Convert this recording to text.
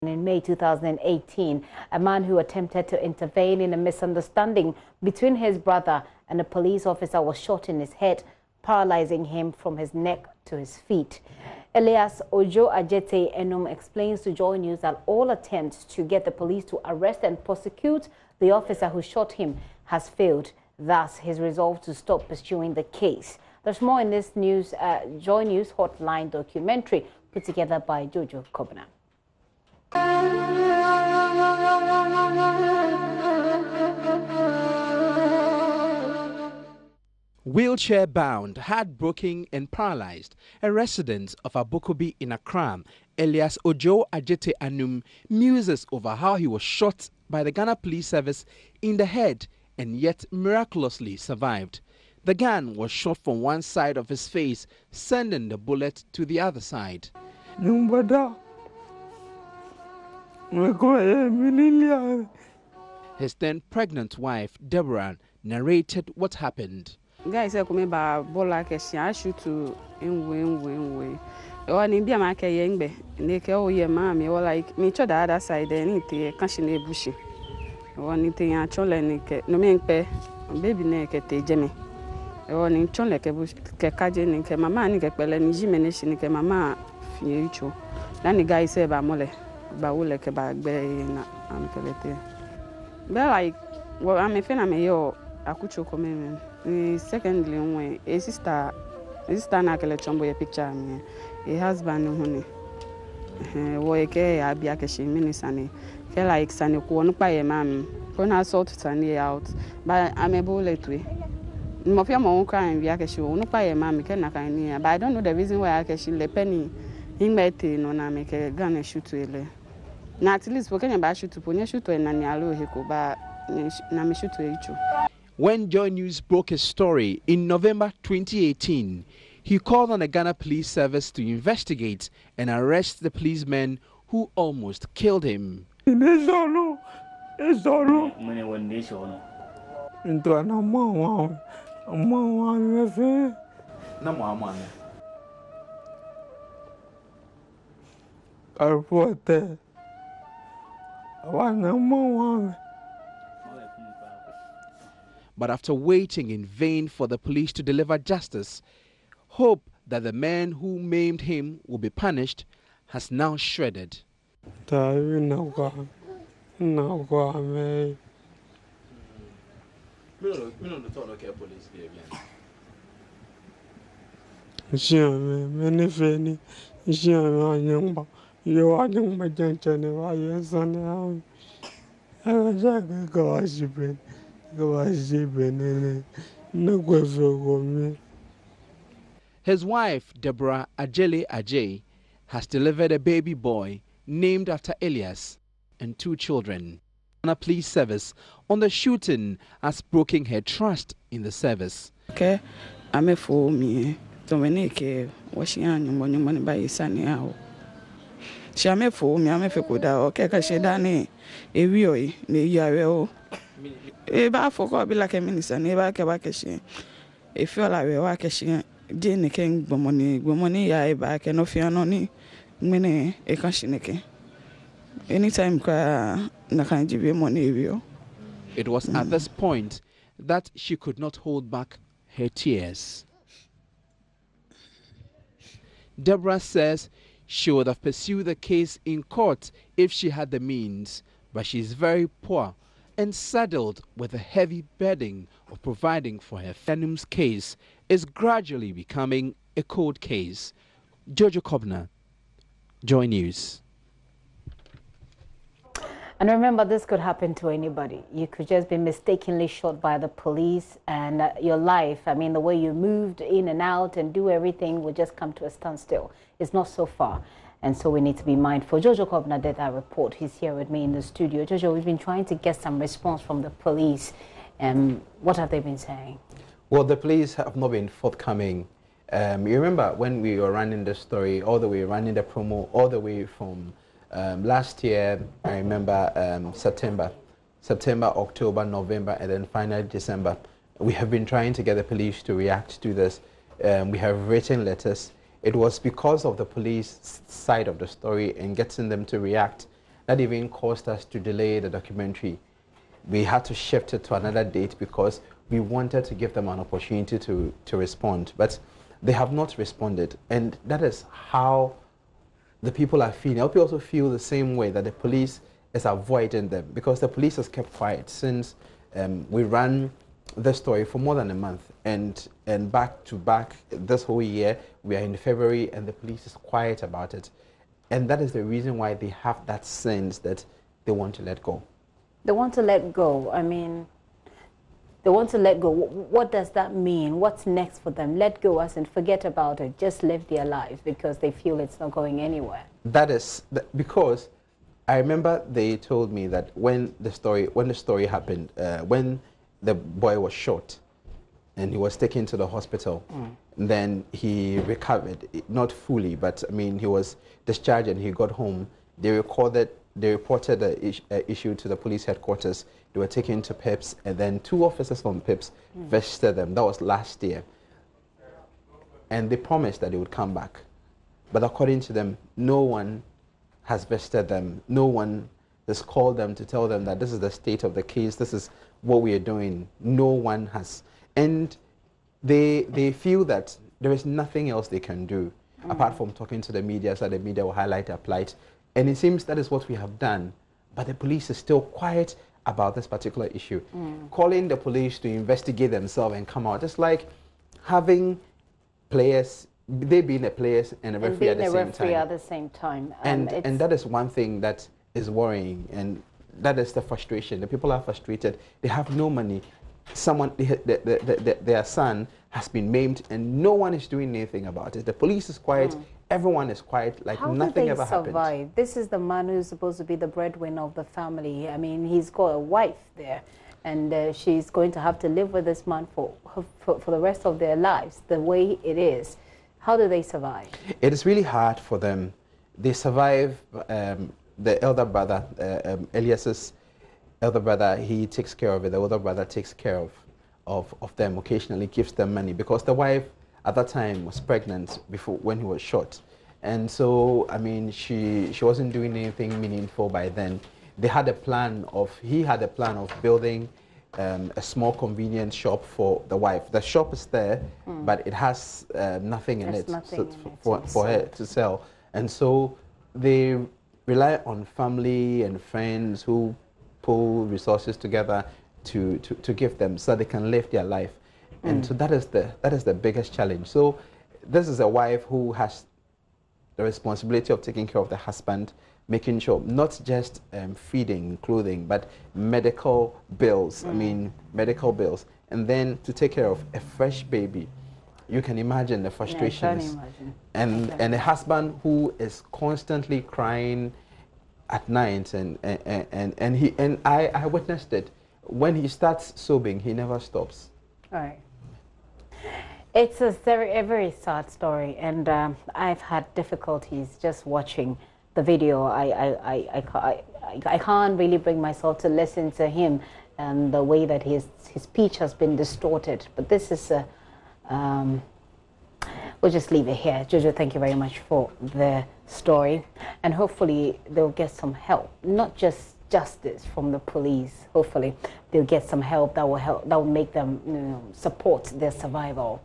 In May 2018, a man who attempted to intervene in a misunderstanding between his brother and a police officer was shot in his head, paralyzing him from his neck to his feet. Elias Ojo Ajete Enum explains to Joy News that all attempts to get the police to arrest and prosecute the officer who shot him has failed. Thus, his resolve to stop pursuing the case. There's more in this news, Joy News Hotline documentary put together by Jojo Kobna. Wheelchair-bound, heartbroken and paralyzed, a resident of Abokobi in Accra, Elias Ojo Ajete Anum, muses over how he was shot by the Ghana Police Service in the head and yet miraculously survived. The gun was shot from one side of his face, sending the bullet to the other side. His then pregnant wife, Deborah, narrated what happened. Guys, I come ba bola ke sia shoot to enwe. O ni bia ma ke yengbe. Ne ke o ye ma me o like me cho the other side ni te kan shi na ebushi. O ni te yan chole ni ke no me npe baby ne ke te jeme. O ni chole ke kaje ni ke mama ni ke pele ni jime ne shi ni ke mama fie icho. Na ni guys say ba mole ba wole ke ba gbe na am pelete. Be like well am fe na me yo akucho come secondly when a sister na kele chombo ye picture me a husband huni wo ke abia ke shi minisani ke like sani ko no pa ye mam ko na sort sani out but I'm able to mo fia mo kan bia ke shi wo no pa ye mam ke na kan ni but I don't know the reason why ke shi le penny himete no na me ke gana shoot ele na at least for Kenya ba shoot po nya shoot na ni alo he ko ba na me shoot echo. When Joy News broke his story in November 2018, he called on the Ghana Police Service to investigate and arrest the policeman who almost killed him. But after waiting in vain for the police to deliver justice, hope that the man who maimed him will be punished has now shredded. His wife, Deborah Ajele Ajay, has delivered a baby boy named after Elias and 2 children. The police service on the shooting has broken her trust in the service. Okay, I'm a fool me. So when I came, washing on your money by Sunny out. She am a fool me, I'm a fool. Okay, because she done it. A real, the Eba for be like a minister, never cabacation. If feel like we work a sheen, Jane King, money, I back and no fear no ni, many a cashineke. Anytime cry, Nakan give you money. It was at this point that she could not hold back her tears. Deborah says she would have pursued the case in court if she had the means, but she is very poor and saddled with a heavy burden of providing for her Phanum's case is gradually becoming a cold case. Jojo Kobna, Joy News. And remember, this could happen to anybody. You could just be mistakenly shot by the police and your life, I mean, the way you moved in and out and do everything will just come to a standstill. It's not so far. And so we need to be mindful. Jojo Kobna did that report. He's here with me in the studio. Jojo, we've been trying to get some response from the police. What have they been saying? Well, the police have not been forthcoming. You remember when we were running the story, all the way running the promo, all the way from last year, I remember September, October, November, and then finally December. We have been trying to get the police to react to this. We have written letters. It was because of the police side of the story and getting them to react That even caused us to delay the documentary. We had to shift it to another date because we wanted to give them an opportunity to respond. But they have not responded. And that is how the people are feeling. I hope you also feel the same way, that the police is avoiding them, because the police has kept quiet since we ran the story for more than a month. And back to back this whole year, we are in February and the police is quiet about it. And that is the reason why they have that sense that they want to let go. They want to let go. I mean, they want to let go. What does that mean? What's next for them? Let go as in forget about it. Just live their lives because they feel it's not going anywhere. That is because I remember they told me that when the story happened, when the boy was shot and he was taken to the hospital, then he recovered, not fully, but I mean, he was discharged and he got home. They reported the issue to the police headquarters. They were taken to PIPS, and then 2 officers from PIPS visited them. That was last year. And they promised that they would come back. But according to them, no one has visited them. No one has called them to tell them that this is the state of the case, this is what we are doing. No one has. And they feel that there is nothing else they can do apart from talking to the media, so the media will highlight their plight. And it seems that is what we have done. But the police is still quiet about this particular issue. Calling the police to investigate themselves and come out. It's like having players, they being a players and a referee at the same time. And that is one thing that is worrying. And that is the frustration. The people are frustrated. They have no money. Their son has been maimed and no one is doing anything about it. The police is quiet. Everyone is quiet, like nothing ever happened. How do they survive? This is the man who's supposed to be the breadwinner of the family. I mean, he's got a wife there, and she's going to have to live with this man for the rest of their lives, the way it is. How do they survive? It is really hard for them. They survive. The elder brother, Elias's elder brother, he takes care of it. The older brother takes care of them, occasionally gives them money, because the wife at that time was pregnant when he was shot. And so, I mean, she wasn't doing anything meaningful by then. He had a plan of building a small convenience shop for the wife. The shop is there, but it has nothing in it for her to sell. And so they rely on family and friends who pull resources together to give them so they can live their life. And so that is the biggest challenge. So this is a wife who has the responsibility of taking care of the husband, making sure not just feeding, clothing, but medical bills. I mean, medical bills. And then to take care of a fresh baby. You can imagine the frustrations. And a husband who is constantly crying at night, and I witnessed it. When he starts sobbing, he never stops. All right. It's a very sad story, and I've had difficulties just watching the video. I can't really bring myself to listen to him and the way that his speech has been distorted. But this is we'll just leave it here. Jojo, thank you very much for the story, and hopefully they'll get some help, not just justice from the police. Hopefully they'll get some help that will make them support their survival.